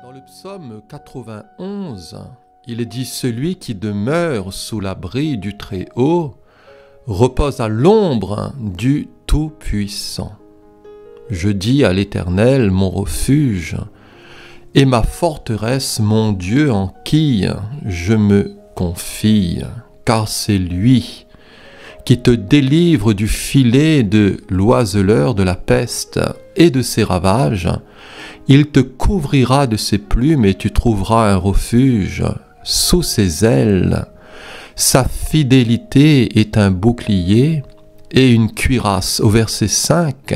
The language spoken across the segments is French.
Dans le psaume 91, il est dit « Celui qui demeure sous l'abri du Très-Haut repose à l'ombre du Tout-Puissant. Je dis à l'Éternel, mon refuge, et ma forteresse, mon Dieu en qui je me confie, car c'est lui qui te délivre du filet de l'oiseleur de la peste et de ses ravages. Il te couvrira de ses plumes et tu trouveras un refuge sous ses ailes. Sa fidélité est un bouclier et une cuirasse. Au verset 5,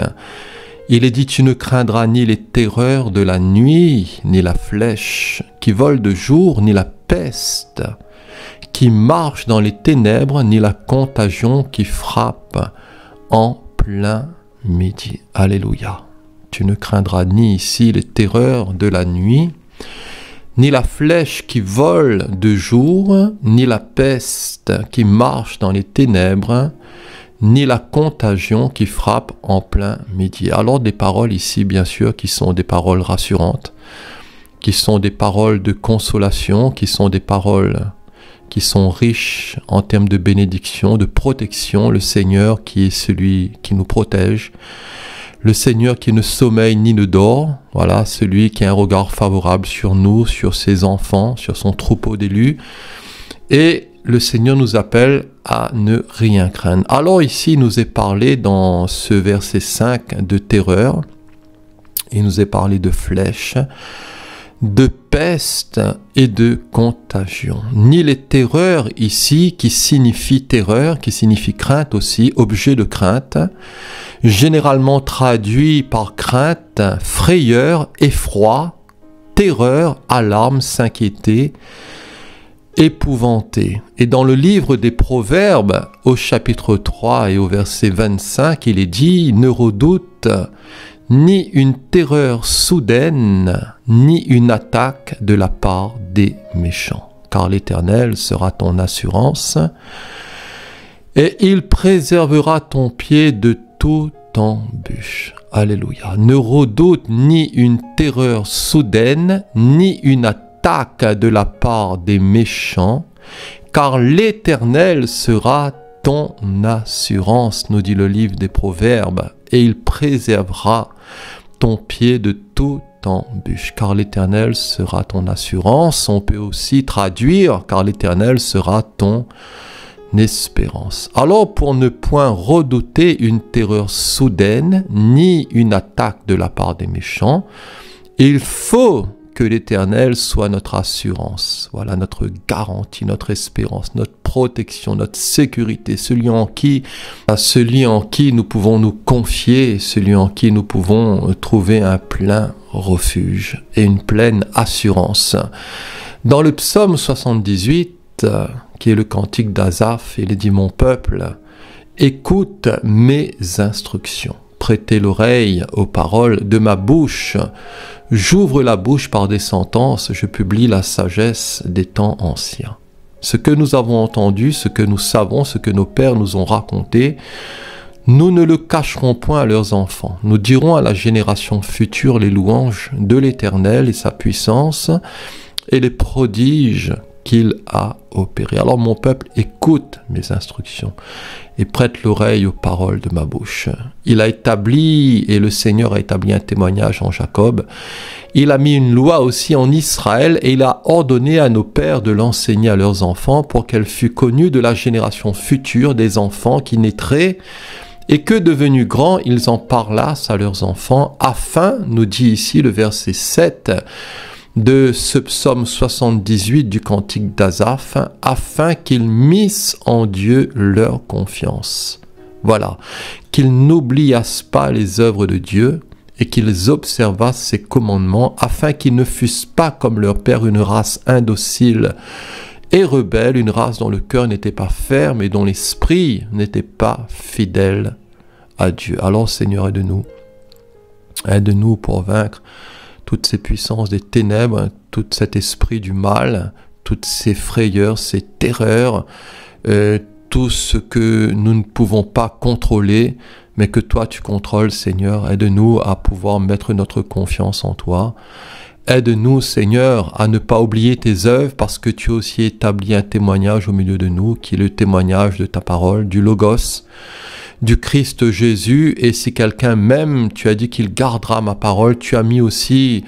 il est dit « Tu ne craindras ni les terreurs de la nuit, ni la flèche qui vole de jour, ni la peste qui marche dans les ténèbres, ni la contagion qui frappe en plein midi. » Alléluia. Tu ne craindras ni ici les terreurs de la nuit, ni la flèche qui vole de jour, ni la peste qui marche dans les ténèbres, ni la contagion qui frappe en plein midi. Alors des paroles ici, bien sûr, qui sont des paroles rassurantes, qui sont des paroles de consolation, qui sont des paroles qui sont riches en termes de bénédiction, de protection. Le Seigneur qui est celui qui nous protège, le Seigneur qui ne sommeille ni ne dort, voilà, celui qui a un regard favorable sur nous, sur ses enfants, sur son troupeau d'élus. Et le Seigneur nous appelle à ne rien craindre. Alors ici, il nous est parlé dans ce verset 5 de terreur, il nous est parlé de flèches, de peste et de contagion. Ni les terreurs ici, qui signifie terreur, qui signifie crainte aussi, objet de crainte, généralement traduit par crainte, frayeur, effroi, terreur, alarme, s'inquiéter, épouvanté. Et dans le livre des Proverbes, au chapitre 3 et au verset 25, il est dit « Ne redoute ni une terreur soudaine, ni une attaque de la part des méchants, car l'Éternel sera ton assurance, et il préservera ton pied de toute embûche. » Alléluia. Ne redoute ni une terreur soudaine, ni une attaque de la part des méchants, car l'Éternel sera ton assurance, nous dit le livre des Proverbes, et il préservera ton pied de toute embûche, car l'Éternel sera ton assurance. On peut aussi traduire, car l'Éternel sera ton espérance. Alors, pour ne point redouter une terreur soudaine, ni une attaque de la part des méchants, il faut que l'Éternel soit notre assurance, voilà, notre garantie, notre espérance, notre protection, notre sécurité, celui en qui nous pouvons nous confier, celui en qui nous pouvons trouver un plein refuge et une pleine assurance. Dans le psaume 78, qui est le cantique d'Asaph, il est dit « Mon peuple, écoute mes instructions. Prêtez l'oreille aux paroles de ma bouche. J'ouvre la bouche par des sentences, je publie la sagesse des temps anciens. » Ce que nous avons entendu, ce que nous savons, ce que nos pères nous ont raconté, nous ne le cacherons point à leurs enfants. Nous dirons à la génération future les louanges de l'Éternel et sa puissance et les prodiges qu'il a opérés. Alors mon peuple, écoute mes instructions et prête l'oreille aux paroles de ma bouche. Il a établi, et le Seigneur a établi un témoignage en Jacob. Il a mis une loi aussi en Israël et il a ordonné à nos pères de l'enseigner à leurs enfants pour qu'elle fût connue de la génération future des enfants qui naîtraient et que devenus grands, ils en parlassent à leurs enfants afin, nous dit ici le verset 7, de ce psaume 78 du cantique d'Asaph, afin qu'ils missent en Dieu leur confiance. Voilà, qu'ils n'oubliassent pas les œuvres de Dieu et qu'ils observassent ses commandements, afin qu'ils ne fussent pas comme leur père une race indocile et rebelle, une race dont le cœur n'était pas ferme et dont l'esprit n'était pas fidèle à Dieu. Alors Seigneur, aide-nous pour vaincre toutes ces puissances des ténèbres, tout cet esprit du mal, toutes ces frayeurs, ces terreurs, tout ce que nous ne pouvons pas contrôler, mais que toi tu contrôles, Seigneur. Aide-nous à pouvoir mettre notre confiance en toi. Aide-nous, Seigneur, à ne pas oublier tes œuvres, parce que tu as aussi établi un témoignage au milieu de nous, qui est le témoignage de ta parole, du Logos, du Christ Jésus. Et si quelqu'un m'aime, tu as dit qu'il gardera ma parole. Tu as mis aussi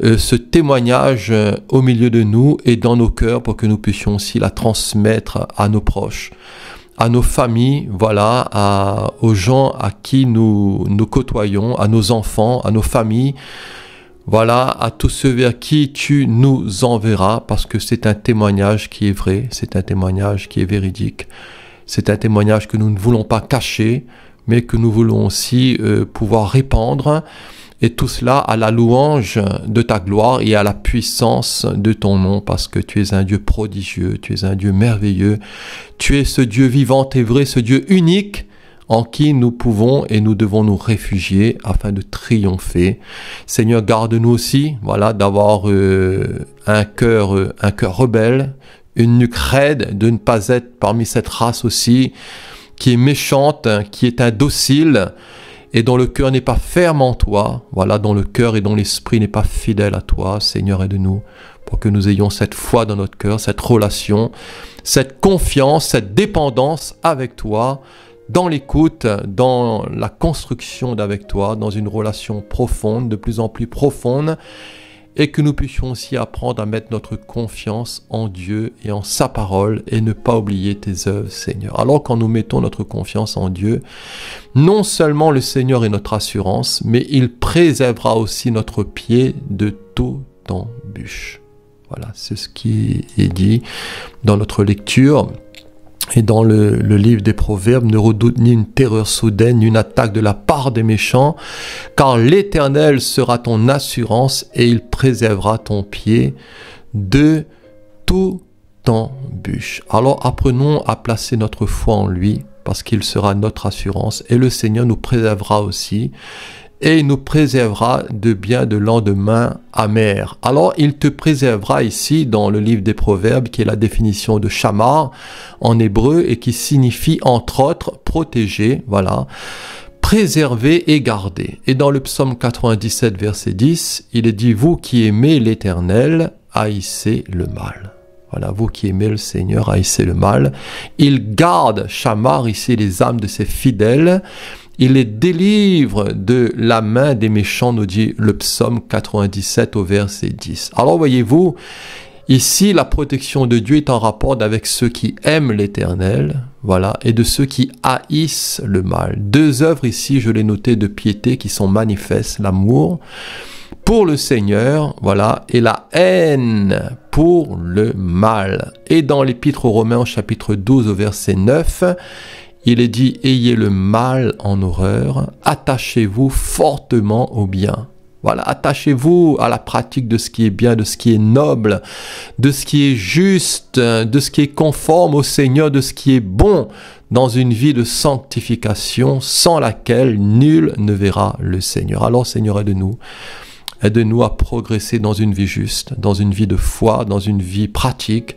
ce témoignage au milieu de nous et dans nos cœurs, pour que nous puissions aussi la transmettre à nos proches, à nos familles, voilà, aux gens à qui nous côtoyons, à nos enfants, à nos familles, voilà, à tous ceux vers qui tu nous enverras, parce que c'est un témoignage qui est vrai, c'est un témoignage qui est véridique, c'est un témoignage que nous ne voulons pas cacher, mais que nous voulons aussi pouvoir répandre, et tout cela à la louange de ta gloire et à la puissance de ton nom, parce que tu es un Dieu prodigieux, tu es un Dieu merveilleux, tu es ce Dieu vivant et vrai, ce Dieu unique, en qui nous pouvons et nous devons nous réfugier afin de triompher. Seigneur, garde-nous aussi, voilà, d'avoir un cœur rebelle, une nuque raide, de ne pas être parmi cette race aussi qui est méchante, qui est indocile et dont le cœur n'est pas ferme en toi, voilà, dont le cœur et dont l'esprit n'est pas fidèle à toi. Seigneur, aide-nous pour que nous ayons cette foi dans notre cœur, cette relation, cette confiance, cette dépendance avec toi, dans l'écoute, dans la construction d'avec toi, dans une relation profonde, de plus en plus profonde, et que nous puissions aussi apprendre à mettre notre confiance en Dieu et en sa parole, et ne pas oublier tes œuvres, Seigneur. Alors quand nous mettons notre confiance en Dieu, non seulement le Seigneur est notre assurance, mais il préservera aussi notre pied de toute embûche. Voilà, c'est ce qui est dit dans notre lecture. Et dans le livre des Proverbes, ne redoute ni une terreur soudaine, ni une attaque de la part des méchants, car l'Éternel sera ton assurance et il préservera ton pied de toute embûche. Alors apprenons à placer notre foi en lui, parce qu'il sera notre assurance, et le Seigneur nous préservera aussi, et il nous préservera de bien de lendemain amer. Alors il te préservera ici dans le livre des Proverbes, qui est la définition de Shamar en hébreu, et qui signifie entre autres protéger, voilà, préserver et garder. Et dans le psaume 97 verset 10, il est dit: vous qui aimez l'Éternel, haïssez le mal. Voilà, vous qui aimez le Seigneur, haïssez le mal. Il garde, Shamar ici, les âmes de ses fidèles. Il les délivre de la main des méchants, nous dit le psaume 97 au verset 10. Alors voyez-vous, ici la protection de Dieu est en rapport avec ceux qui aiment l'Éternel, voilà, et de ceux qui haïssent le mal. Deux œuvres ici, je l'ai noté, de piété qui sont manifestes: l'amour pour le Seigneur, voilà, et la haine pour le mal. Et dans l'Épître aux Romains, au chapitre 12 au verset 9, il est dit: ayez le mal en horreur, attachez-vous fortement au bien. Voilà, attachez-vous à la pratique de ce qui est bien, de ce qui est noble, de ce qui est juste, de ce qui est conforme au Seigneur, de ce qui est bon, dans une vie de sanctification sans laquelle nul ne verra le Seigneur. Alors Seigneur, aide-nous. Aide-nous à progresser dans une vie juste, dans une vie de foi, dans une vie pratique,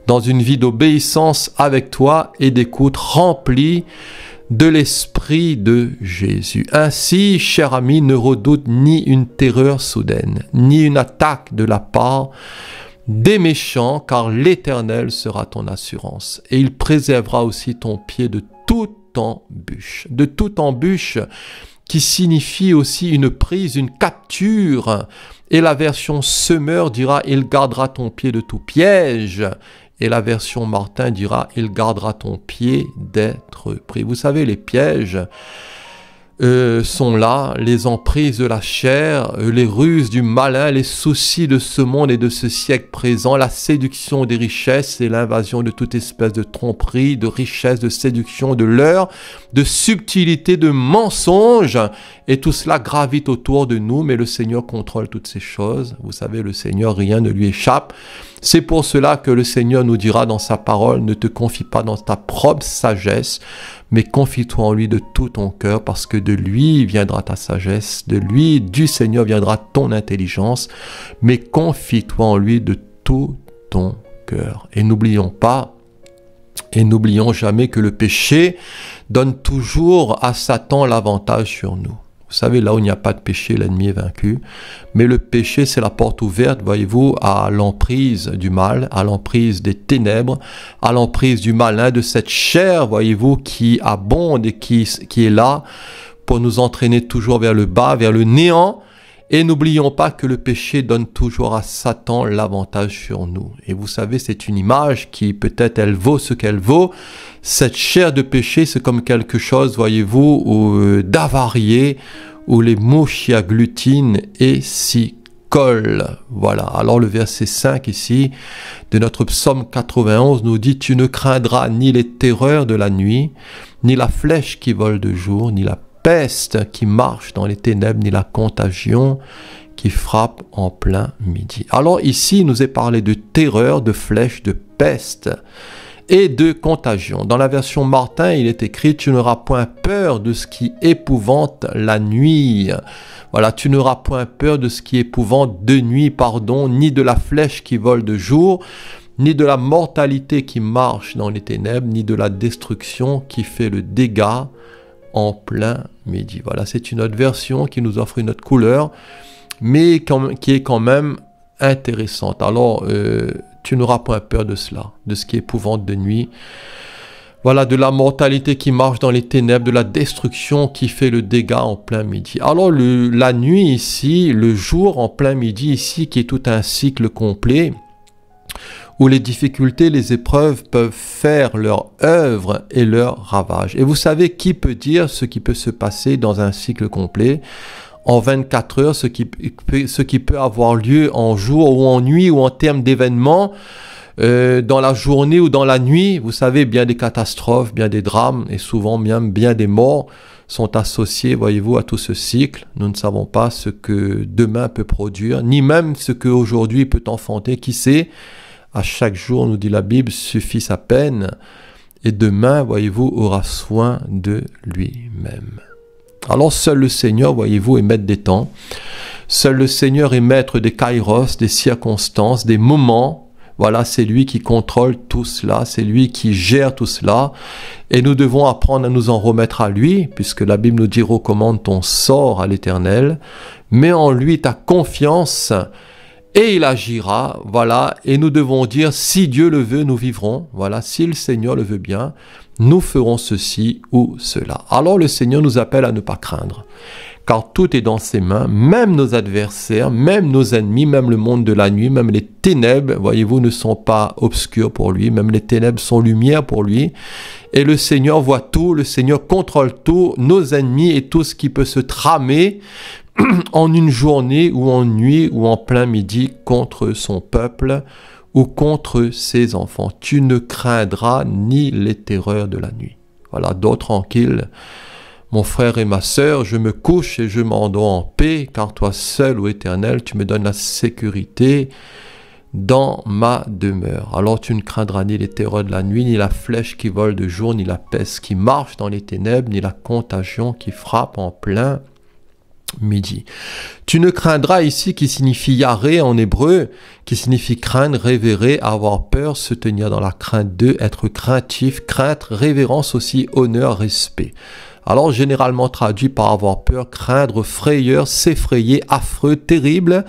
dans une vie d'obéissance avec toi et d'écoute remplie de l'Esprit de Jésus. Ainsi, cher ami, ne redoute ni une terreur soudaine, ni une attaque de la part des méchants, car l'Éternel sera ton assurance. Et il préservera aussi ton pied de toute embûche. De toute embûche, qui signifie aussi une prise, une capture. Et la version Semeur dira: il gardera ton pied de tout piège. Et la version Martin dira: il gardera ton pied d'être pris. Vous savez, les pièges sont là, les emprises de la chair, les ruses du malin, les soucis de ce monde et de ce siècle présent, la séduction des richesses et l'invasion de toute espèce de tromperie, de richesse, de séduction, de leurre, de subtilité, de mensonge. Et tout cela gravite autour de nous, mais le Seigneur contrôle toutes ces choses. Vous savez, le Seigneur, rien ne lui échappe. C'est pour cela que le Seigneur nous dira dans sa parole: ne te confie pas dans ta propre sagesse, mais confie-toi en lui de tout ton cœur, parce que de lui viendra ta sagesse, de lui, du Seigneur, viendra ton intelligence, mais confie-toi en lui de tout ton cœur. Et n'oublions pas, et n'oublions jamais que le péché donne toujours à Satan l'avantage sur nous. Vous savez, là où il n'y a pas de péché, l'ennemi est vaincu. Mais le péché, c'est la porte ouverte, voyez-vous, à l'emprise du mal, à l'emprise des ténèbres, à l'emprise du malin, de cette chair, voyez-vous, qui abonde et qui est là pour nous entraîner toujours vers le bas, vers le néant. Et n'oublions pas que le péché donne toujours à Satan l'avantage sur nous. Et vous savez, c'est une image qui peut-être elle vaut ce qu'elle vaut. Cette chair de péché, c'est comme quelque chose, voyez-vous, d'avarié, où les mouches y agglutinent et s'y collent. Voilà. Alors le verset 5 ici de notre psaume 91 nous dit « Tu ne craindras ni les terreurs de la nuit, ni la flèche qui vole de jour, ni la peste qui marche dans les ténèbres, ni la contagion qui frappe en plein midi. » Alors ici, il nous est parlé de terreur, de flèche, de peste et de contagion. Dans la version Martin, il est écrit « Tu n'auras point peur de ce qui épouvante la nuit. » Voilà, tu n'auras point peur de ce qui épouvante de nuit, ni de la flèche qui vole de jour, ni de la mortalité qui marche dans les ténèbres, ni de la destruction qui fait le dégât en plein midi. Voilà, c'est une autre version qui nous offre une autre couleur, mais qui est quand même intéressante. Alors, tu n'auras pas peur de cela, de ce qui épouvante de nuit. Voilà, de la mortalité qui marche dans les ténèbres, de la destruction qui fait le dégât en plein midi. Alors, la nuit ici, le jour en plein midi ici, qui est tout un cycle complet, où les difficultés, les épreuves peuvent faire leur œuvre et leur ravage. Et vous savez qui peut dire ce qui peut se passer dans un cycle complet en 24 heures, ce qui peut avoir lieu en jour ou en nuit ou en termes d'événements, dans la journée ou dans la nuit. Vous savez, bien des catastrophes, bien des drames et souvent même bien des morts sont associés, voyez-vous, à tout ce cycle. Nous ne savons pas ce que demain peut produire, ni même ce qu'aujourd'hui peut enfanter, qui sait. À chaque jour, nous dit la Bible, suffit sa peine, et demain, voyez-vous, aura soin de lui-même. Alors, seul le Seigneur, voyez-vous, est maître des temps. Seul le Seigneur est maître des kairos, des circonstances, des moments. Voilà, c'est lui qui contrôle tout cela, c'est lui qui gère tout cela. Et nous devons apprendre à nous en remettre à lui, puisque la Bible nous dit « Recommande ton sort à l'Éternel, mets en lui ta confiance » et il agira, voilà, et nous devons dire, si Dieu le veut, nous vivrons, voilà, si le Seigneur le veut bien, nous ferons ceci ou cela. Alors le Seigneur nous appelle à ne pas craindre, car tout est dans ses mains, même nos adversaires, même nos ennemis, même le monde de la nuit, même les ténèbres, voyez-vous, ne sont pas obscures pour lui, même les ténèbres sont lumière pour lui, et le Seigneur voit tout, le Seigneur contrôle tout, nos ennemis et tout ce qui peut se tramer, en une journée ou en nuit ou en plein midi contre son peuple ou contre ses enfants. Tu ne craindras ni les terreurs de la nuit. Voilà, dors tranquille, mon frère et ma sœur, je me couche et je m'endors en paix, car toi seul, ô Éternel, tu me donnes la sécurité dans ma demeure. Alors tu ne craindras ni les terreurs de la nuit, ni la flèche qui vole de jour, ni la peste qui marche dans les ténèbres, ni la contagion qui frappe en plein midi. Tu ne craindras ici qui signifie yaré en hébreu, qui signifie craindre, révérer, avoir peur, se tenir dans la crainte d'eux, être craintif, crainte, révérence aussi, honneur, respect. Alors généralement traduit par avoir peur, craindre, frayeur, s'effrayer, affreux, terrible,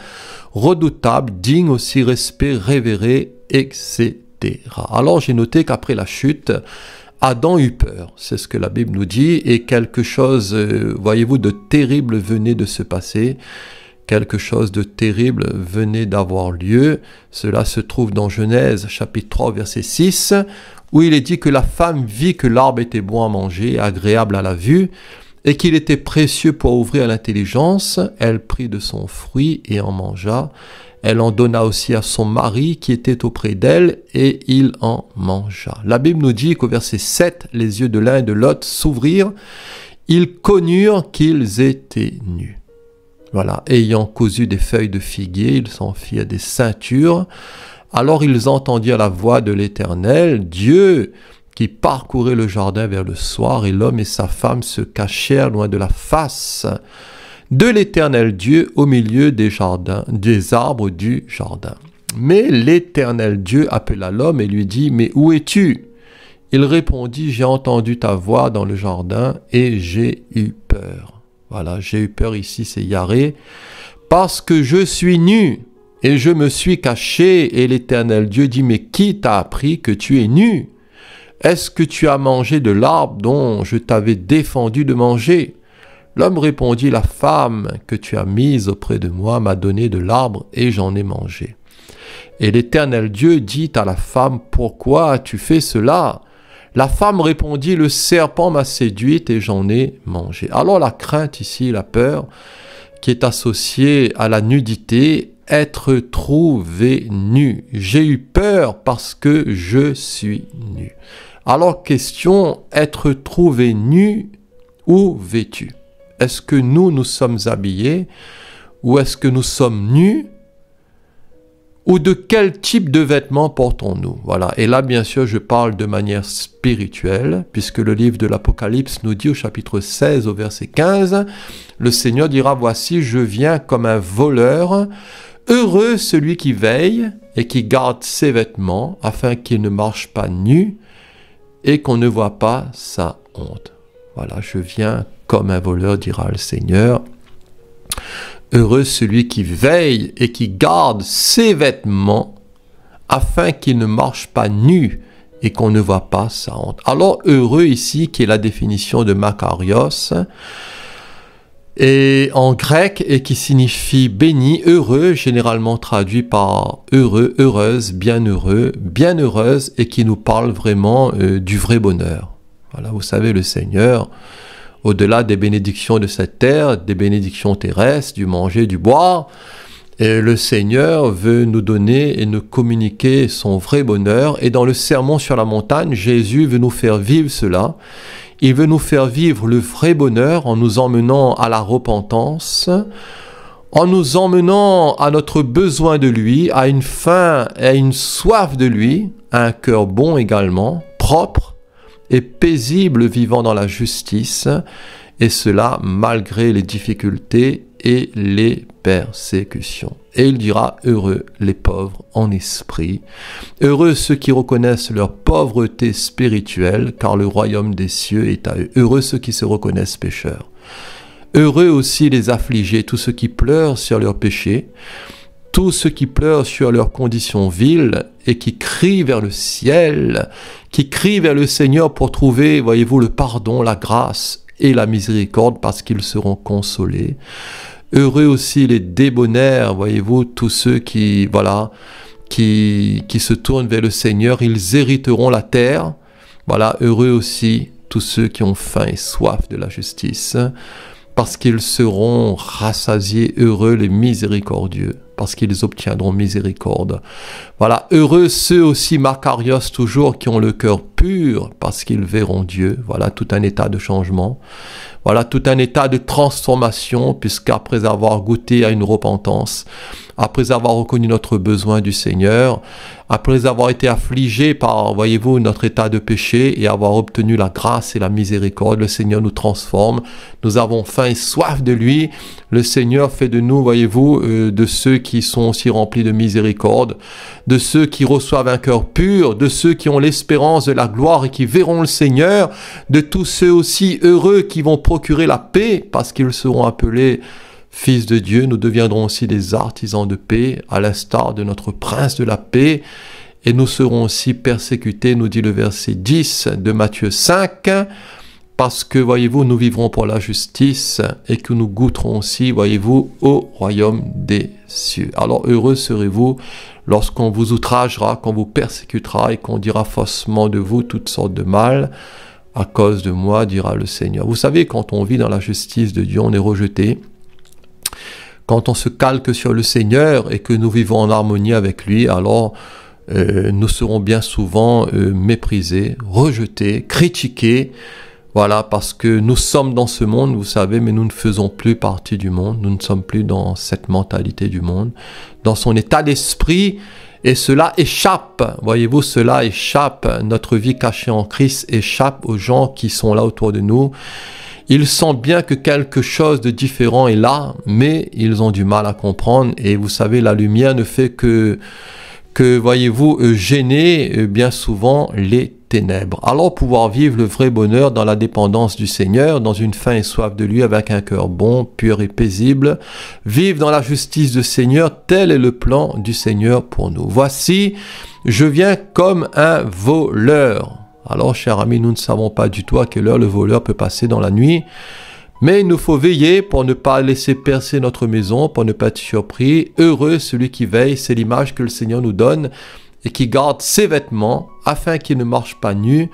redoutable, digne aussi, respect, révérer, etc. Alors j'ai noté qu'après la chute, Adam eut peur, c'est ce que la Bible nous dit, et quelque chose, voyez-vous, de terrible venait de se passer, quelque chose de terrible venait d'avoir lieu. Cela se trouve dans Genèse chapitre 3 verset 6, où il est dit que la femme vit que l'arbre était bon à manger, agréable à la vue, et qu'il était précieux pour ouvrir l'intelligence. Elle prit de son fruit et en mangea. Elle en donna aussi à son mari qui était auprès d'elle, et il en mangea. La Bible nous dit qu'au verset 7, les yeux de l'un et de l'autre s'ouvrirent. Ils connurent qu'ils étaient nus. Voilà, ayant cousu des feuilles de figuier, ils s'en firent des ceintures. Alors ils entendirent la voix de l'Éternel, Dieu, qui parcourait le jardin vers le soir, et l'homme et sa femme se cachèrent loin de la face de l'Éternel Dieu au milieu des jardins, des arbres du jardin. Mais l'Éternel Dieu appela l'homme et lui dit, « Mais où es-tu » Il répondit, « J'ai entendu ta voix dans le jardin et j'ai eu peur. » Voilà, j'ai eu peur ici, c'est Yahvé. Parce que je suis nu et je me suis caché. Et l'Éternel Dieu dit, mais qui t'a appris que tu es nu? Est-ce que tu as mangé de l'arbre dont je t'avais défendu de manger? L'homme répondit, la femme que tu as mise auprès de moi m'a donné de l'arbre et j'en ai mangé. Et l'Éternel Dieu dit à la femme, pourquoi as-tu fait cela? La femme répondit, le serpent m'a séduite et j'en ai mangé. Alors la crainte ici, la peur, qui est associée à la nudité, être trouvé nu. J'ai eu peur parce que je suis nu. Alors question, être trouvé nu ou vêtu? Est-ce que nous sommes habillés ou est-ce que nous sommes nus? Ou de quel type de vêtements portons-nous? Voilà. Et là, bien sûr, je parle de manière spirituelle, puisque le livre de l'Apocalypse nous dit au chapitre 16, au verset 15, le Seigneur dira, voici, je viens comme un voleur. Heureux celui qui veille et qui garde ses vêtements, afin qu'il ne marche pas nu et qu'on ne voit pas sa honte. Voilà, je viens comme un voleur, dira le Seigneur. Heureux celui qui veille et qui garde ses vêtements, afin qu'il ne marche pas nu et qu'on ne voit pas sa honte. Alors, heureux ici, qui est la définition de Makarios, et en grec, et qui signifie béni, heureux, généralement traduit par heureux, heureuse, bienheureux, bienheureuse, et qui nous parle vraiment du vrai bonheur. Voilà, vous savez, le Seigneur, au-delà des bénédictions de cette terre, des bénédictions terrestres, du manger, du boire, et le Seigneur veut nous donner et nous communiquer son vrai bonheur. Et dans le sermon sur la montagne, Jésus veut nous faire vivre cela. Il veut nous faire vivre le vrai bonheur en nous emmenant à la repentance, en nous emmenant à notre besoin de lui, à une faim et à une soif de lui, à un cœur bon également, propre et paisible vivant dans la justice, et cela malgré les difficultés et les persécutions. Et il dira, heureux les pauvres en esprit, heureux ceux qui reconnaissent leur pauvreté spirituelle, car le royaume des cieux est à eux. Heureux ceux qui se reconnaissent pécheurs. Heureux aussi les affligés, tous ceux qui pleurent sur leurs péchés, tous ceux qui pleurent sur leurs conditions viles et qui crient vers le ciel, qui crient vers le Seigneur pour trouver, voyez-vous, le pardon, la grâce et la miséricorde, parce qu'ils seront consolés. Heureux aussi les débonnaires, voyez-vous, tous ceux qui, voilà, qui se tournent vers le Seigneur, ils hériteront la terre. Voilà, heureux aussi tous ceux qui ont faim et soif de la justice, parce qu'ils seront rassasiés. Heureux les miséricordieux, parce qu'ils obtiendront miséricorde. Voilà, heureux ceux aussi, Makarios toujours, qui ont le cœur pur, parce qu'ils verront Dieu. Voilà, tout un état de changement. Voilà, tout un état de transformation, puisqu'après avoir goûté à une repentance, après avoir reconnu notre besoin du Seigneur, après avoir été affligé par, voyez-vous, notre état de péché et avoir obtenu la grâce et la miséricorde, le Seigneur nous transforme. Nous avons faim et soif de lui. Le Seigneur fait de nous, voyez-vous, de ceux qui sont aussi remplis de miséricorde, de ceux qui reçoivent un cœur pur, de ceux qui ont l'espérance de la gloire et qui verront le Seigneur, de tous ceux aussi heureux qui vont procurer la paix, parce qu'ils seront appelés Fils de Dieu. Nous deviendrons aussi des artisans de paix, à l'instar de notre prince de la paix, et nous serons aussi persécutés, nous dit le verset 10 de Matthieu 5, parce que, voyez-vous, nous vivrons pour la justice et que nous goûterons aussi, voyez-vous, au royaume des cieux. Alors, heureux serez-vous lorsqu'on vous outragera, qu'on vous persécutera et qu'on dira faussement de vous toutes sortes de mal. À cause de moi, dira le Seigneur. Vous savez, quand on vit dans la justice de Dieu, on est rejeté. Quand on se calque sur le Seigneur et que nous vivons en harmonie avec lui, alors nous serons bien souvent méprisés, rejetés, critiqués. Voilà, parce que nous sommes dans ce monde, vous savez, mais nous ne faisons plus partie du monde. Nous ne sommes plus dans cette mentalité du monde, dans son état d'esprit. Et cela échappe, voyez-vous, cela échappe. Notre vie cachée en Christ échappe aux gens qui sont là autour de nous. Ils sentent bien que quelque chose de différent est là, mais ils ont du mal à comprendre. Et vous savez, la lumière ne fait que voyez-vous, gêner bien souvent les ténèbres. Alors pouvoir vivre le vrai bonheur dans la dépendance du Seigneur, dans une faim et soif de lui, avec un cœur bon, pur et paisible. Vivre dans la justice du Seigneur, tel est le plan du Seigneur pour nous. Voici, je viens comme un voleur. Alors, chers amis, nous ne savons pas du tout à quelle heure le voleur peut passer dans la nuit. Mais il nous faut veiller pour ne pas laisser percer notre maison, pour ne pas être surpris. Heureux celui qui veille, c'est l'image que le Seigneur nous donne et qui garde ses vêtements afin qu'il ne marche pas nu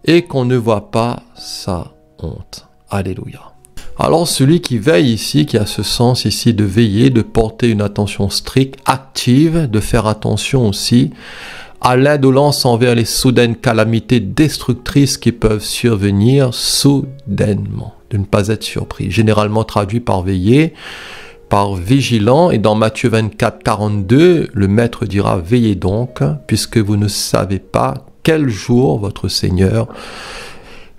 et qu'on ne voit pas sa honte. Alléluia. Alors celui qui veille ici, qui a ce sens ici de veiller, de porter une attention stricte, active, de faire attention aussi à l'indolence envers les soudaines calamités destructrices qui peuvent survenir soudainement, de ne pas être surpris. Généralement traduit par veiller, par vigilant, et dans Matthieu 24, 42, le Maître dira « Veillez donc, puisque vous ne savez pas quel jour votre Seigneur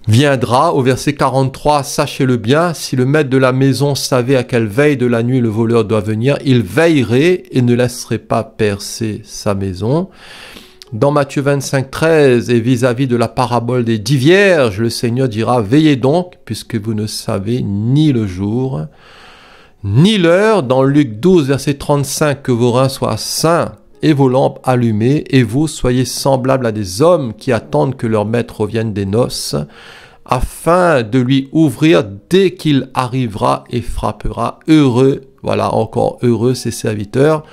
viendra ». Au verset 43, « Sachez-le bien, si le maître de la maison savait à quelle veille de la nuit le voleur doit venir, il veillerait et ne laisserait pas percer sa maison ». Dans Matthieu 25, 13, et vis-à-vis de la parabole des 10 vierges, le Seigneur dira « Veillez donc, puisque vous ne savez ni le jour, ni l'heure ». Dans Luc 12, verset 35, « Que vos reins soient sains et vos lampes allumées, et vous soyez semblables à des hommes qui attendent que leur maître revienne des noces, afin de lui ouvrir dès qu'il arrivera et frappera. Heureux, voilà encore heureux ses serviteurs,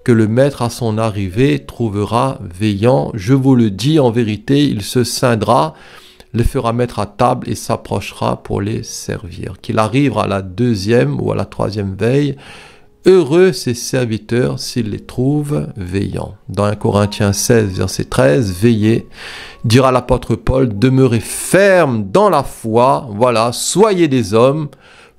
que le maître à son arrivée trouvera veillant. Je vous le dis en vérité, il se scindra, les fera mettre à table et s'approchera pour les servir. Qu'il arrive à la 2e ou à la 3e veille, heureux ses serviteurs s'ils les trouvent veillants. Dans 1 Corinthiens 16, verset 13, veillez, dira l'apôtre Paul, demeurez fermes dans la foi, voilà, soyez des hommes,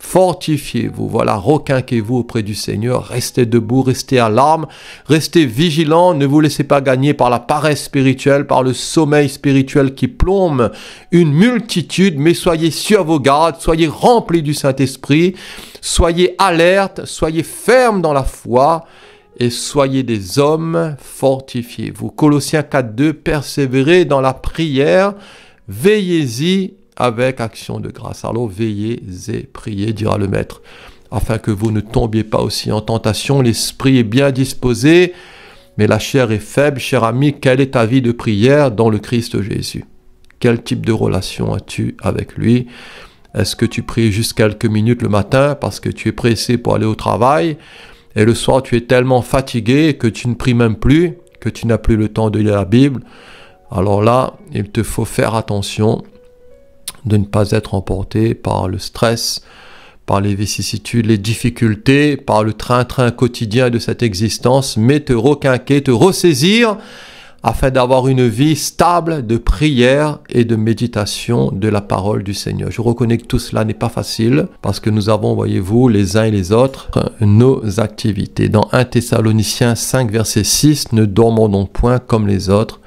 fortifiez-vous, voilà, requinquez-vous auprès du Seigneur, restez debout, restez à l'arme, restez vigilants, ne vous laissez pas gagner par la paresse spirituelle, par le sommeil spirituel qui plombe une multitude, mais soyez sur vos gardes, soyez remplis du Saint-Esprit, soyez alertes, soyez fermes dans la foi et soyez des hommes, fortifiez-vous. Colossiens 4.2, persévérez dans la prière, veillez-y avec action de grâce. Alors veillez et priez, dira le Maître, afin que vous ne tombiez pas aussi en tentation. L'esprit est bien disposé, mais la chair est faible. Cher ami, quelle est ta vie de prière dans le Christ Jésus? Quel type de relation as-tu avec lui? Est-ce que tu pries juste quelques minutes le matin parce que tu es pressé pour aller au travail, et le soir tu es tellement fatigué que tu ne pries même plus, que tu n'as plus le temps de lire la Bible? Alors là, il te faut faire attention de ne pas être emporté par le stress, par les vicissitudes, les difficultés, par le train-train quotidien de cette existence, mais te requinquer, te ressaisir, afin d'avoir une vie stable de prière et de méditation de la parole du Seigneur. Je reconnais que tout cela n'est pas facile, parce que nous avons, voyez-vous, les uns et les autres, nos activités. Dans 1 Thessaloniciens 5, verset 6, « Ne dormons donc point comme les autres,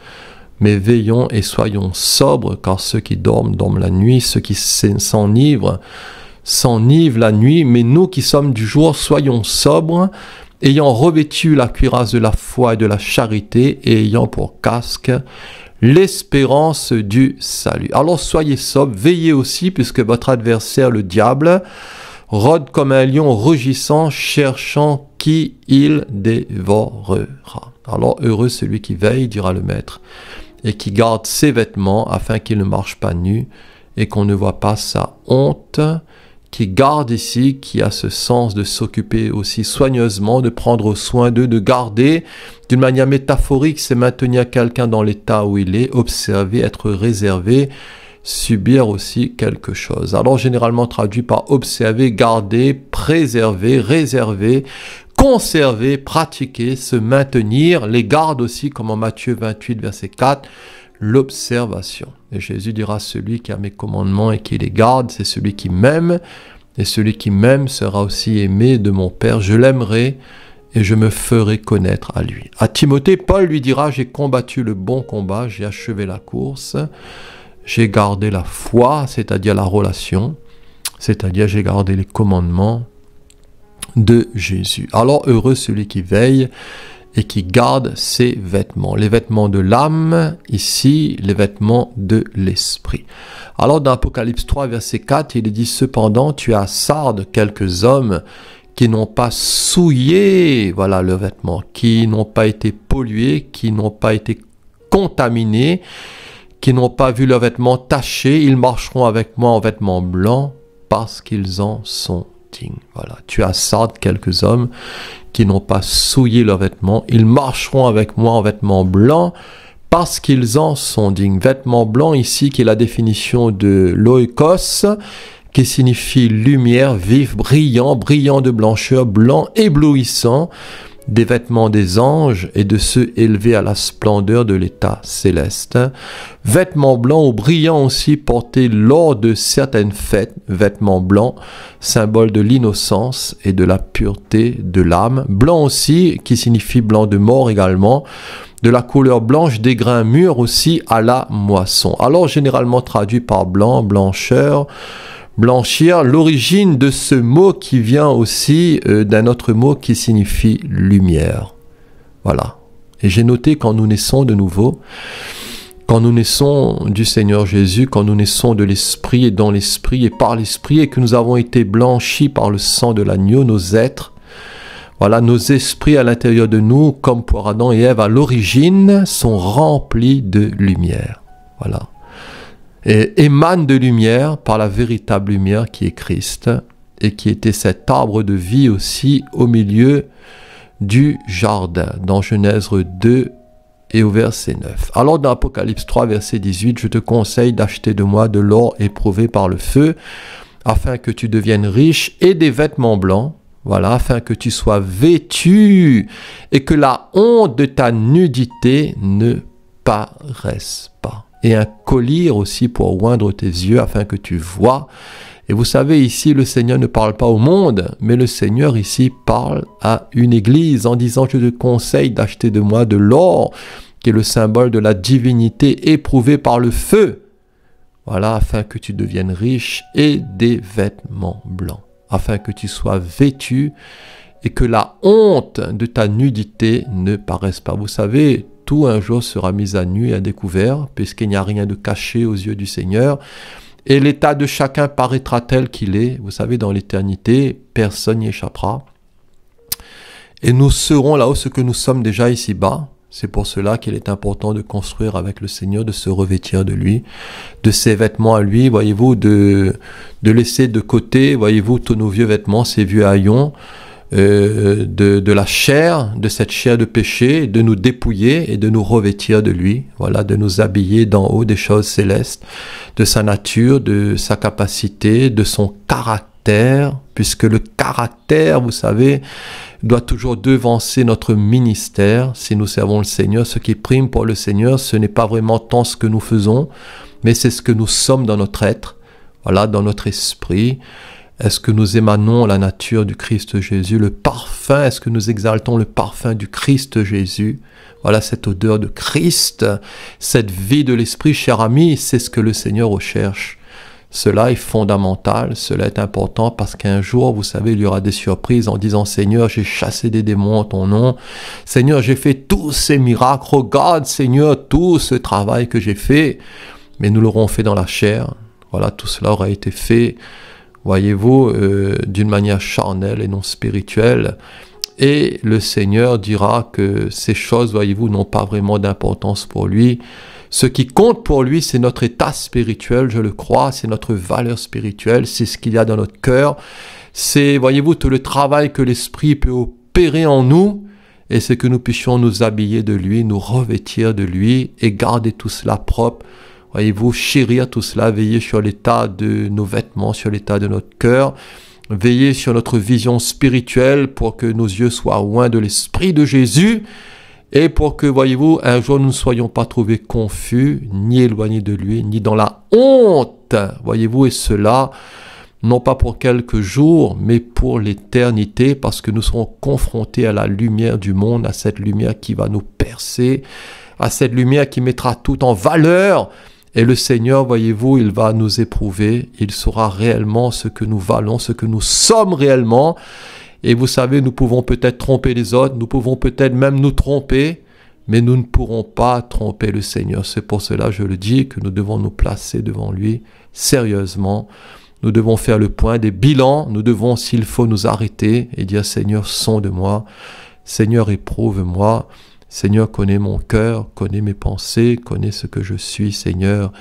mais veillons et soyons sobres, car ceux qui dorment, dorment la nuit, ceux qui s'enivrent la nuit, mais nous qui sommes du jour, soyons sobres, ayant revêtu la cuirasse de la foi et de la charité, et ayant pour casque l'espérance du salut. » Alors soyez sobres, veillez aussi, puisque votre adversaire, le diable, rôde comme un lion rugissant, cherchant qui il dévorera. Alors heureux celui qui veille, dira le Maître, et qui garde ses vêtements afin qu'il ne marche pas nu et qu'on ne voit pas sa honte, qui garde ici, qui a ce sens de s'occuper aussi soigneusement, de prendre soin d'eux, de garder. D'une manière métaphorique, c'est maintenir quelqu'un dans l'état où il est, observer, être réservé, subir aussi quelque chose. Alors généralement traduit par observer, garder, préserver, réserver, conserver, pratiquer, se maintenir, les gardes aussi, comme en Matthieu 28, verset 4, l'observation. Et Jésus dira, celui qui a mes commandements et qui les garde, c'est celui qui m'aime, et celui qui m'aime sera aussi aimé de mon Père. Je l'aimerai et je me ferai connaître à lui. À Timothée, Paul lui dira, j'ai combattu le bon combat, j'ai achevé la course, j'ai gardé la foi, c'est-à-dire la relation, c'est-à-dire j'ai gardé les commandements de Jésus. Alors heureux celui qui veille et qui garde ses vêtements. Les vêtements de l'âme, ici, les vêtements de l'esprit. Alors dans Apocalypse 3, verset 4, il est dit « Cependant, tu as Sardes quelques hommes qui n'ont pas souillé, voilà, leurs vêtements, qui n'ont pas été pollués, qui n'ont pas été contaminés, qui n'ont pas vu leurs vêtements tachés, ils marcheront avec moi en vêtements blancs parce qu'ils en sont dignes. » Voilà, tu as Sardes quelques hommes qui n'ont pas souillé leurs vêtements, ils marcheront avec moi en vêtements blancs parce qu'ils en sont dignes. Vêtements blancs ici, qui est la définition de l'oikos, qui signifie lumière, vif, brillant, brillant de blancheur, blanc, éblouissant, des vêtements des anges et de ceux élevés à la splendeur de l'état céleste. Vêtements blancs ou brillants aussi portés lors de certaines fêtes, vêtements blancs, symbole de l'innocence et de la pureté de l'âme. Blanc aussi, qui signifie blanc de mort également, de la couleur blanche des grains mûrs aussi à la moisson. Alors généralement traduit par blanc, blancheur, blanchir, l'origine de ce mot qui vient aussi d'un autre mot qui signifie lumière. Voilà. Et j'ai noté quand nous naissons de nouveau, quand nous naissons du Seigneur Jésus, quand nous naissons de l'Esprit et dans l'Esprit et par l'Esprit et que nous avons été blanchis par le sang de l'agneau, nos êtres, voilà, nos esprits à l'intérieur de nous, comme pour Adam et Ève à l'origine, sont remplis de lumière. Voilà. Et émanent de lumière par la véritable lumière qui est Christ et qui était cet arbre de vie aussi au milieu du jardin, dans Genèse 2 et au verset 9. Alors dans Apocalypse 3, verset 18, je te conseille d'acheter de moi de l'or éprouvé par le feu, afin que tu deviennes riche, et des vêtements blancs, voilà, afin que tu sois vêtu et que la honte de ta nudité ne paraisse pas. Et un collier aussi pour oindre tes yeux afin que tu vois. Et vous savez, ici, le Seigneur ne parle pas au monde, mais le Seigneur ici parle à une église en disant « Je te conseille d'acheter de moi de l'or, qui est le symbole de la divinité éprouvée par le feu. Voilà, afin que tu deviennes riche, et des vêtements blancs, afin que tu sois vêtu et que la honte de ta nudité ne paraisse pas. » Vous savez, tout un jour sera mis à nu et à découvert, puisqu'il n'y a rien de caché aux yeux du Seigneur. Et l'état de chacun paraîtra tel qu'il est. Vous savez, dans l'éternité, personne n'y échappera. Et nous serons là-haut ce que nous sommes déjà ici-bas. C'est pour cela qu'il est important de construire avec le Seigneur, de se revêtir de lui, de ses vêtements à lui, voyez-vous, de laisser de côté, voyez-vous, tous nos vieux vêtements, ces vieux haillons, de la chair, de cette chair de péché, de nous dépouiller et de nous revêtir de lui, voilà, de nous habiller d'en haut des choses célestes, de sa nature, de sa capacité, de son caractère, puisque le caractère, vous savez, doit toujours devancer notre ministère si nous servons le Seigneur. Ce qui prime pour le Seigneur, ce n'est pas vraiment tant ce que nous faisons, mais c'est ce que nous sommes dans notre être, voilà, dans notre esprit. Est-ce que nous émanons la nature du Christ Jésus, le parfum, est-ce que nous exaltons le parfum du Christ Jésus? Voilà, cette odeur de Christ, cette vie de l'Esprit, cher ami, c'est ce que le Seigneur recherche. Cela est fondamental, cela est important parce qu'un jour, vous savez, il y aura des surprises en disant « Seigneur, j'ai chassé des démons en ton nom. Seigneur, j'ai fait tous ces miracles. Regarde, Seigneur, tout ce travail que j'ai fait. » Mais nous l'aurons fait dans la chair. Voilà, tout cela aura été fait, voyez-vous, d'une manière charnelle et non spirituelle. Et le Seigneur dira que ces choses, voyez-vous, n'ont pas vraiment d'importance pour lui. Ce qui compte pour lui, c'est notre état spirituel, je le crois, c'est notre valeur spirituelle, c'est ce qu'il y a dans notre cœur. C'est, voyez-vous, tout le travail que l'Esprit peut opérer en nous, et c'est que nous puissions nous habiller de lui, nous revêtir de lui, et garder tout cela propre. Voyez-vous, chérir tout cela, veiller sur l'état de nos vêtements, sur l'état de notre cœur, veiller sur notre vision spirituelle pour que nos yeux soient loin de l'Esprit de Jésus, et pour que, voyez-vous, un jour nous ne soyons pas trouvés confus, ni éloignés de lui, ni dans la honte, voyez-vous, et cela, non pas pour quelques jours, mais pour l'éternité, parce que nous serons confrontés à la lumière du monde, à cette lumière qui va nous percer, à cette lumière qui mettra tout en valeur. Et le Seigneur, voyez-vous, il va nous éprouver, il saura réellement ce que nous valons, ce que nous sommes réellement. Et vous savez, nous pouvons peut-être tromper les autres, nous pouvons peut-être même nous tromper, mais nous ne pourrons pas tromper le Seigneur. C'est pour cela, je le dis, que nous devons nous placer devant lui sérieusement. Nous devons faire le point des bilans. Nous devons, s'il faut, nous arrêter et dire, Seigneur, sonde-moi. Seigneur, éprouve-moi. Seigneur, connais mon cœur, connais mes pensées, connais ce que je suis, Seigneur.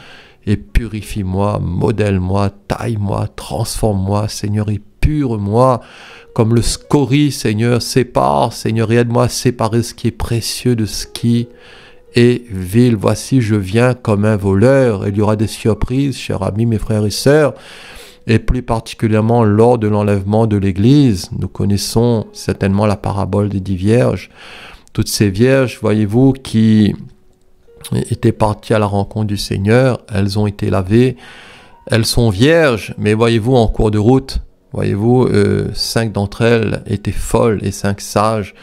Et purifie-moi, modèle-moi, taille-moi, transforme-moi, Seigneur, épure-moi. Comme le scorie, Seigneur, sépare, Seigneur, et aide-moi à séparer ce qui est précieux de ce qui est vil. Voici, je viens comme un voleur. Il y aura des surprises, chers amis, mes frères et sœurs, et plus particulièrement lors de l'enlèvement de l'Église. Nous connaissons certainement la parabole des 10 vierges. Toutes ces vierges, voyez-vous, qui étaient parties à la rencontre du Seigneur, elles ont été lavées, elles sont vierges, mais voyez-vous, en cours de route, voyez-vous, 5 d'entre elles étaient folles et 5 sages.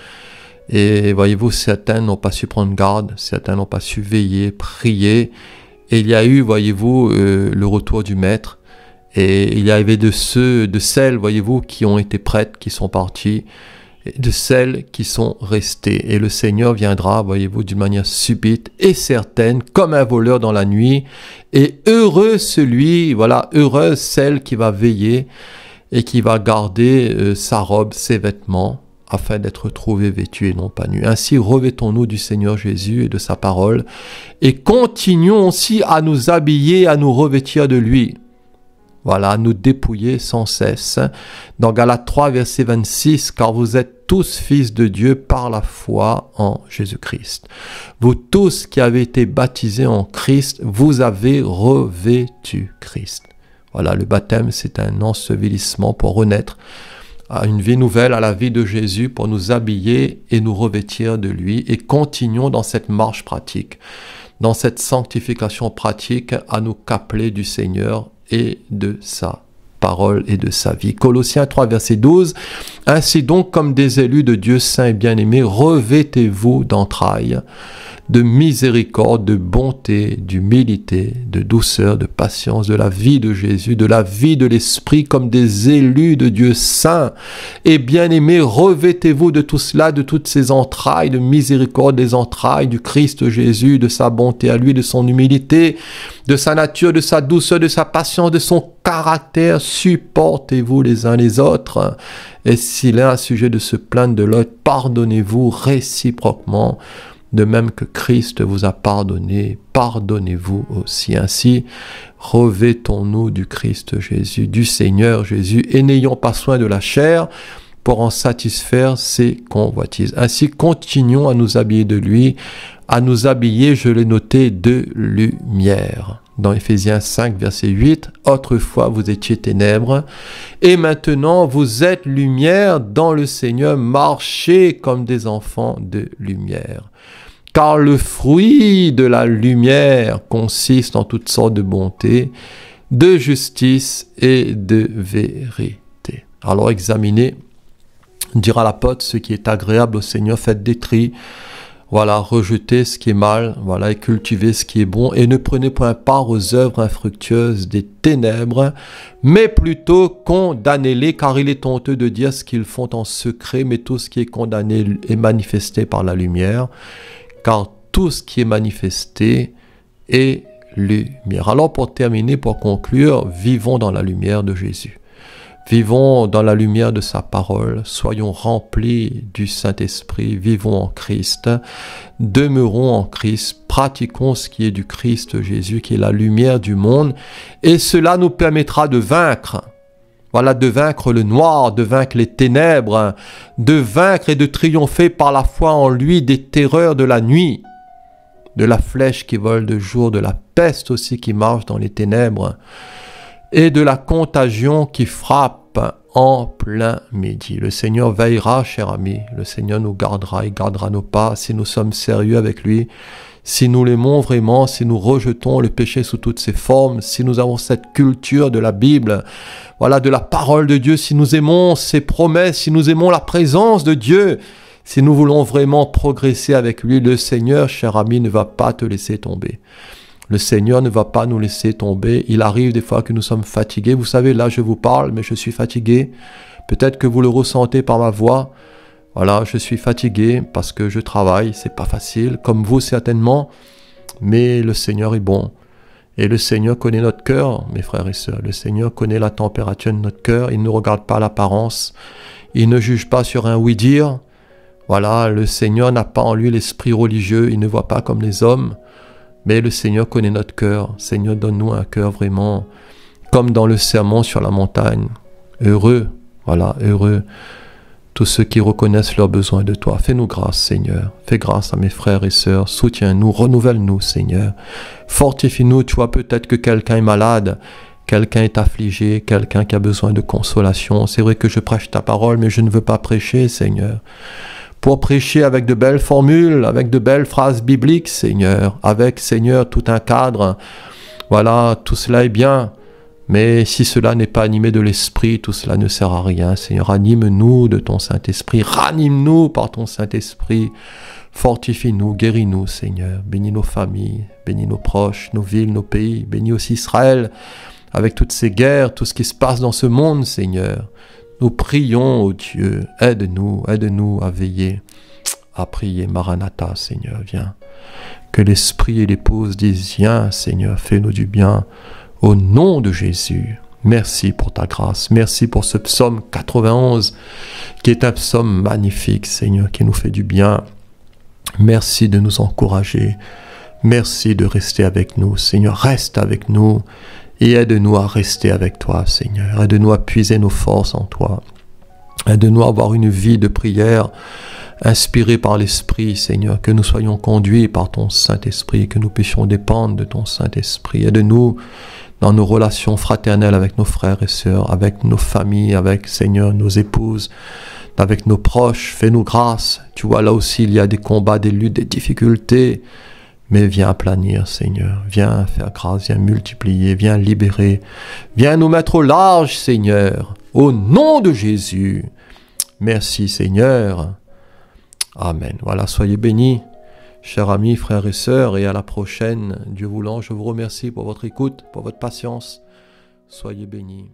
Et voyez-vous, certains n'ont pas su prendre garde, certains n'ont pas su veiller, prier. Et il y a eu, voyez-vous, le retour du Maître. Et il y avait de celles, voyez-vous, qui ont été prêtes, qui sont parties, et de celles qui sont restées. Et le Seigneur viendra, voyez-vous, d'une manière subite et certaine, comme un voleur dans la nuit. Et heureux celui, voilà, heureuse celle qui va veiller et qui va garder sa robe, ses vêtements, afin d'être trouvée vêtue et non pas nue. Ainsi, revêtons-nous du Seigneur Jésus et de sa parole, et continuons aussi à nous habiller, à nous revêtir de lui. Voilà, à nous dépouiller sans cesse. Dans Galates 3, verset 26, « Car vous êtes tous fils de Dieu par la foi en Jésus-Christ. Vous tous qui avez été baptisés en Christ, vous avez revêtu Christ. » Voilà, le baptême, c'est un ensevelissement pour renaître à une vie nouvelle, à la vie de Jésus, pour nous habiller et nous revêtir de lui. Et continuons dans cette marche pratique, dans cette sanctification pratique, à nous capler du Seigneur et de sa parole et de sa vie. Colossiens 3, verset 12. « Ainsi donc, comme des élus de Dieu saints et bien-aimés, revêtez-vous d'entrailles, de miséricorde, de bonté, d'humilité, de douceur, de patience, de la vie de Jésus, de la vie de l'Esprit, comme des élus de Dieu saints et bien-aimés, revêtez-vous de tout cela, de toutes ces entrailles, de miséricorde, des entrailles du Christ Jésus, de sa bonté à lui, de son humilité, de sa nature, de sa douceur, de sa patience, de son caractère. Supportez-vous les uns les autres. Et s'il est un sujet de se plaindre de l'autre, pardonnez-vous réciproquement. De même que Christ vous a pardonné, pardonnez-vous aussi. Ainsi, revêtons-nous du Christ Jésus, du Seigneur Jésus, et n'ayons pas soin de la chair pour en satisfaire ses convoitises. Ainsi, continuons à nous habiller de lui, à nous habiller, je l'ai noté, de lumière. Dans Éphésiens 5, verset 8, « Autrefois vous étiez ténèbres, et maintenant vous êtes lumière dans le Seigneur, marchez comme des enfants de lumière. Car le fruit de la lumière consiste en toutes sortes de bonté, de justice et de vérité. » Alors examinez, dira l'apôtre, ce qui est agréable au Seigneur, faites des tris. Voilà, rejetez ce qui est mal, voilà, et cultivez ce qui est bon, et ne prenez point part aux œuvres infructueuses des ténèbres, mais plutôt condamnez-les, car il est honteux de dire ce qu'ils font en secret, mais tout ce qui est condamné est manifesté par la lumière, car tout ce qui est manifesté est lumière. Alors pour terminer, pour conclure, vivons dans la lumière de Jésus. Vivons dans la lumière de sa parole, soyons remplis du Saint-Esprit, vivons en Christ, demeurons en Christ, pratiquons ce qui est du Christ Jésus, qui est la lumière du monde, et cela nous permettra de vaincre. Voilà, de vaincre le noir, de vaincre les ténèbres, de vaincre et de triompher par la foi en lui des terreurs de la nuit, de la flèche qui vole de jour, de la peste aussi qui marche dans les ténèbres, et de la contagion qui frappe en plein midi. Le Seigneur veillera, cher ami. Le Seigneur nous gardera, il gardera nos pas si nous sommes sérieux avec lui, si nous l'aimons vraiment, si nous rejetons le péché sous toutes ses formes, si nous avons cette culture de la Bible, voilà, de la parole de Dieu, si nous aimons ses promesses, si nous aimons la présence de Dieu, si nous voulons vraiment progresser avec lui, le Seigneur, cher ami, ne va pas te laisser tomber. Le Seigneur ne va pas nous laisser tomber. Il arrive des fois que nous sommes fatigués. Vous savez, là je vous parle, mais je suis fatigué Peut-être que vous le ressentez par ma voix. Voilà, je suis fatigué parce que je travaille, c'est pas facile, comme vous certainement, mais le Seigneur est bon. Et le Seigneur connaît notre cœur, mes frères et sœurs. Le Seigneur connaît la température de notre cœur. Il ne regarde pas l'apparence. Il ne juge pas sur un oui-dire. Voilà, le Seigneur n'a pas en lui l'esprit religieux. Il ne voit pas comme les hommes. Mais le Seigneur connaît notre cœur. Seigneur, donne-nous un cœur vraiment comme dans le sermon sur la montagne. Heureux, voilà, heureux. Tous ceux qui reconnaissent leurs besoins de toi. Fais-nous grâce, Seigneur. Fais grâce à mes frères et sœurs. Soutiens-nous, renouvelle-nous, Seigneur. Fortifie-nous. Tu vois, peut-être que quelqu'un est malade, quelqu'un est affligé, quelqu'un qui a besoin de consolation. C'est vrai que je prêche ta parole, mais je ne veux pas prêcher, Seigneur. Pour prêcher avec de belles formules, avec de belles phrases bibliques, Seigneur. Avec, Seigneur, tout un cadre. Voilà, tout cela est bien. Mais si cela n'est pas animé de l'Esprit, tout cela ne sert à rien. Seigneur, anime-nous de ton Saint-Esprit, ranime-nous par ton Saint-Esprit, fortifie-nous, guéris-nous, Seigneur. Bénis nos familles, bénis nos proches, nos villes, nos pays, bénis aussi Israël, avec toutes ces guerres, tout ce qui se passe dans ce monde, Seigneur. Nous prions, ô Dieu, aide-nous à veiller, à prier. Maranatha, Seigneur, viens. Que l'Esprit et l'épouse disent, viens, Seigneur, fais-nous du bien. Au nom de Jésus, merci pour ta grâce. Merci pour ce psaume 91 qui est un psaume magnifique, Seigneur, qui nous fait du bien. Merci de nous encourager. Merci de rester avec nous. Seigneur, reste avec nous et aide-nous à rester avec toi, Seigneur. Aide-nous à puiser nos forces en toi. Aide-nous à avoir une vie de prière inspirée par l'Esprit, Seigneur. Que nous soyons conduits par ton Saint-Esprit, que nous puissions dépendre de ton Saint-Esprit. Aide-nous dans nos relations fraternelles avec nos frères et sœurs, avec nos familles, avec, Seigneur, nos épouses, avec nos proches. Fais-nous grâce. Tu vois, là aussi, il y a des combats, des luttes, des difficultés. Mais viens aplanir, Seigneur. Viens faire grâce, viens multiplier, viens libérer. Viens nous mettre au large, Seigneur. Au nom de Jésus. Merci, Seigneur. Amen. Voilà, soyez bénis. Chers amis, frères et sœurs, et à la prochaine. Dieu voulant, je vous remercie pour votre écoute, pour votre patience. Soyez bénis.